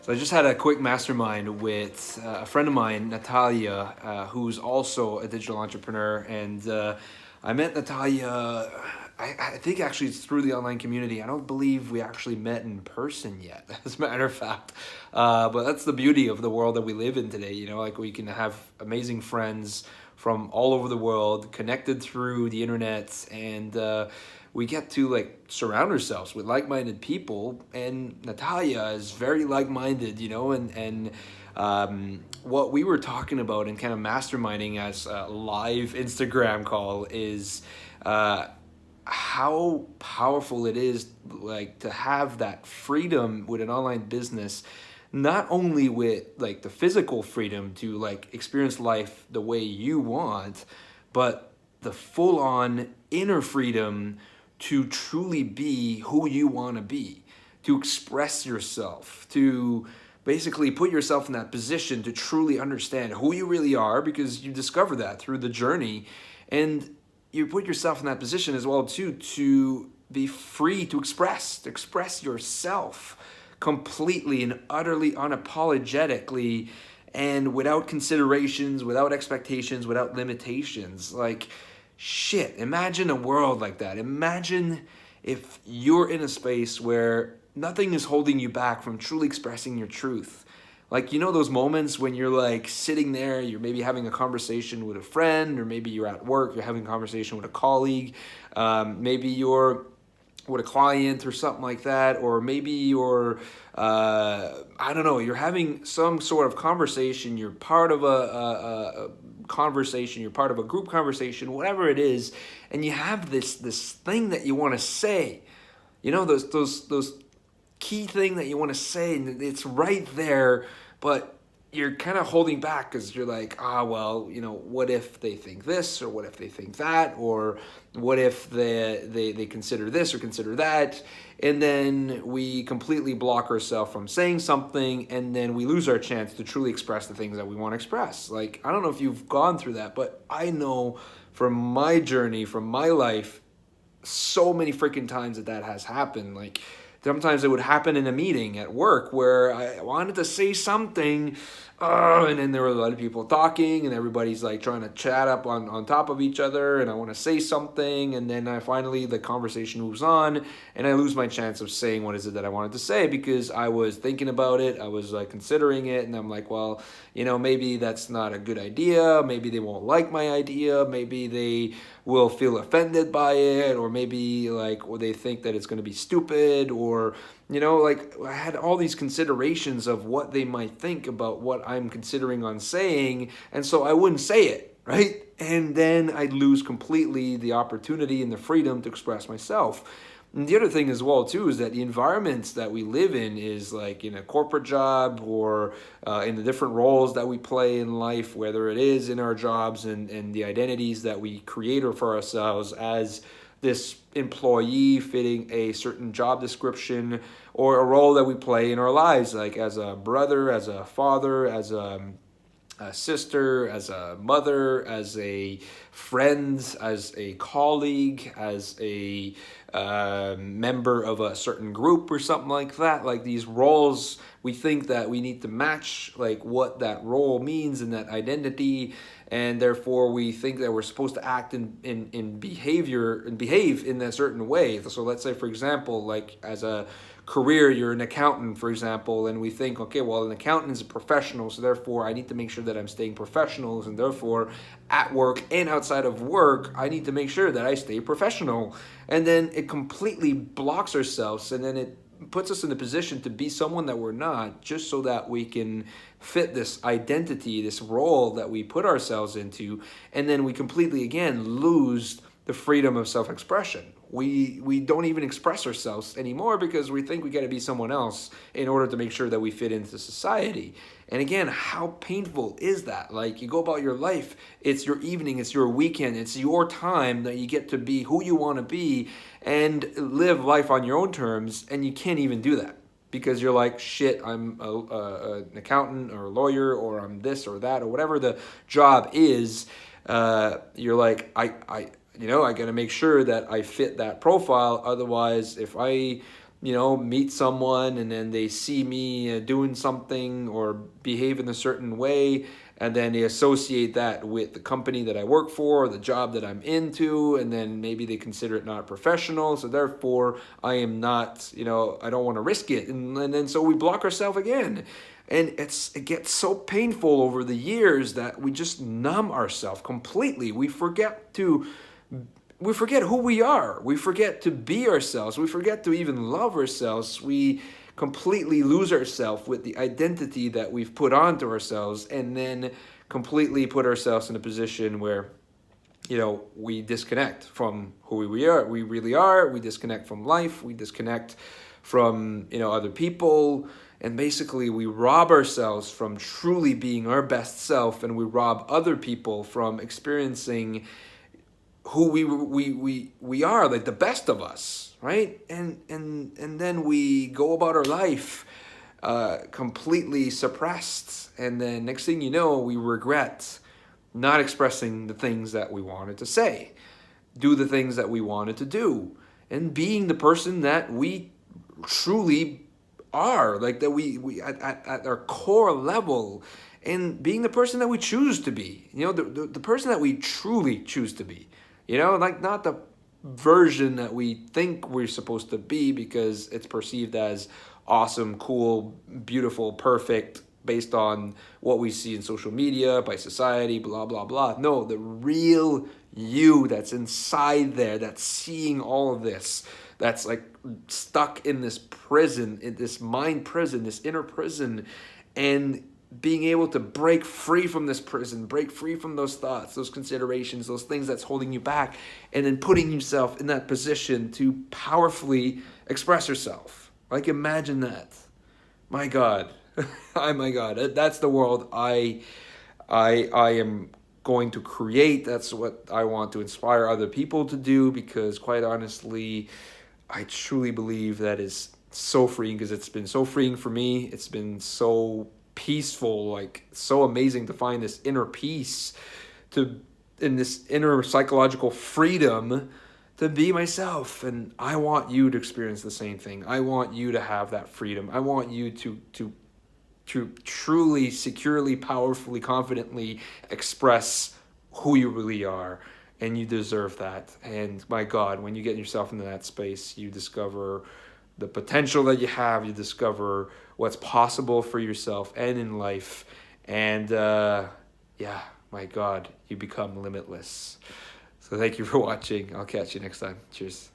So I just had a quick mastermind with a friend of mine, Natalia, who's also a digital entrepreneur. And I met Natalia, I think actually it's through the online community. I don't believe we actually met in person yet, as a matter of fact. But that's the beauty of the world that we live in today. You know, like we can have amazing friends from all over the world connected through the internet, and we get to like surround ourselves with like-minded people, and Natalia is very like-minded, you know, and what we were talking about and kind of masterminding as a live Instagram call is how powerful it is, like, to have that freedom with an online business, not only with like the physical freedom to like experience life the way you want, but the full-on inner freedom to truly be who you want to be, to express yourself, to basically put yourself in that position to truly understand who you really are, because you discover that through the journey. And you put yourself in that position as well too, to be free to express yourself completely and utterly unapologetically, and without considerations, without expectations, without limitations. Like, shit, imagine a world like that. Imagine if you're in a space where nothing is holding you back from truly expressing your truth. Like, you know those moments when you're like sitting there, you're maybe having a conversation with a friend, or maybe you're at work, you're having a conversation with a colleague, maybe you're with a client or something like that, or maybe you're, I don't know, you're having some sort of conversation, you're part of a conversation, you're part of a group conversation, whatever it is, and you have this thing that you want to say, you know, those key thing that you want to say, and it's right there, but you're kind of holding back because you're like, well, you know, what if they think this, or what if they think that, or what if they consider this or consider that, and then we completely block ourselves from saying something, and then we lose our chance to truly express the things that we want to express. Like, I don't know if you've gone through that, but I know from my journey, from my life, so many freaking times that has happened. Like, sometimes it would happen in a meeting at work where I wanted to say something, and then there were a lot of people talking, and everybody's like trying to chat up on top of each other, and I want to say something, and then the conversation moves on, and I lose my chance of saying what is it that I wanted to say, because I was thinking about it, I was like considering it, and I'm like, well, you know, maybe that's not a good idea, maybe they won't like my idea, maybe they will feel offended by it, or maybe like, or they think that it's going to be stupid, or, you know, like, I had all these considerations of what they might think about what I'm considering on saying, and so I wouldn't say it, right? And then I'd lose completely the opportunity and the freedom to express myself. And the other thing as well too is that the environments that we live in is like in a corporate job, or in the different roles that we play in life, whether it is in our jobs and the identities that we create for ourselves as this employee fitting a certain job description, or a role that we play in our lives, like as a brother, as a father, as a sister, as a mother, as a friend, as a colleague, as a member of a certain group or something like that. Like, these roles, we think that we need to match like what that role means and that identity, and therefore we think that we're supposed to act in behavior and behave in a certain way. So let's say, for example, like as a career, you're an accountant, for example, and we think, okay, well, an accountant is a professional, so therefore I need to make sure that I'm staying professional, and therefore at work and outside of work, I need to make sure that I stay professional. And then it completely blocks ourselves, and then it puts us in a position to be someone that we're not, just so that we can fit this identity, this role that we put ourselves into, and then we completely, again, lose the freedom of self-expression. We don't even express ourselves anymore because we think we got to be someone else in order to make sure that we fit into society. And again, how painful is that? Like, you go about your life, it's your evening, it's your weekend, it's your time that you get to be who you want to be and live life on your own terms, and you can't even do that. because you're like, shit, I'm an accountant or a lawyer, or I'm this or that, or whatever the job is. You're like, I got to make sure that I fit that profile. Otherwise, if I, meet someone and then they see me doing something or behave in a certain way, and then they associate that with the company that I work for, or the job that I'm into, and then maybe they consider it not professional. So therefore, I am not, I don't want to risk it. And then so we block ourselves again. And it gets so painful over the years that we just numb ourselves completely. We forget who we are. We forget to be ourselves. We forget to even love ourselves. We completely lose ourselves with the identity that we've put onto ourselves, and then completely put ourselves in a position where, we disconnect from who we really are. We disconnect from life. We disconnect from, other people. And basically we rob ourselves from truly being our best self, and we rob other people from experiencing who we are, like the best of us, right? And then we go about our life completely suppressed, and then next thing you know, we regret not expressing the things that we wanted to say, do the things that we wanted to do, and being the person that we truly are, like that we at our core level, and being the person that we choose to be, the person that we truly choose to be, like not the version that we think we're supposed to be because it's perceived as awesome, cool, beautiful, perfect, based on what we see in social media, by society, blah, blah, blah. No, the real you that's inside there, that's seeing all of this, that's like stuck in this prison, in this mind prison, this inner prison, and being able to break free from this prison, break free from those thoughts, those considerations, those things that's holding you back, and then putting yourself in that position to powerfully express yourself. Like, imagine that. My God. Oh my God. That's the world I am going to create. That's what I want to inspire other people to do, because quite honestly, I truly believe that is so freeing, because it's been so freeing for me. It's been so peaceful, like so amazing to find this inner peace, in this inner psychological freedom to be myself. And I want you to experience the same thing. I want you to have that freedom. I want you to truly, securely, powerfully, confidently express who you really are. And you deserve that. And my God, when you get yourself into that space, you discover the potential that you have. You discover what's possible for yourself and in life. And yeah, my God, you become limitless. So thank you for watching. I'll catch you next time. Cheers.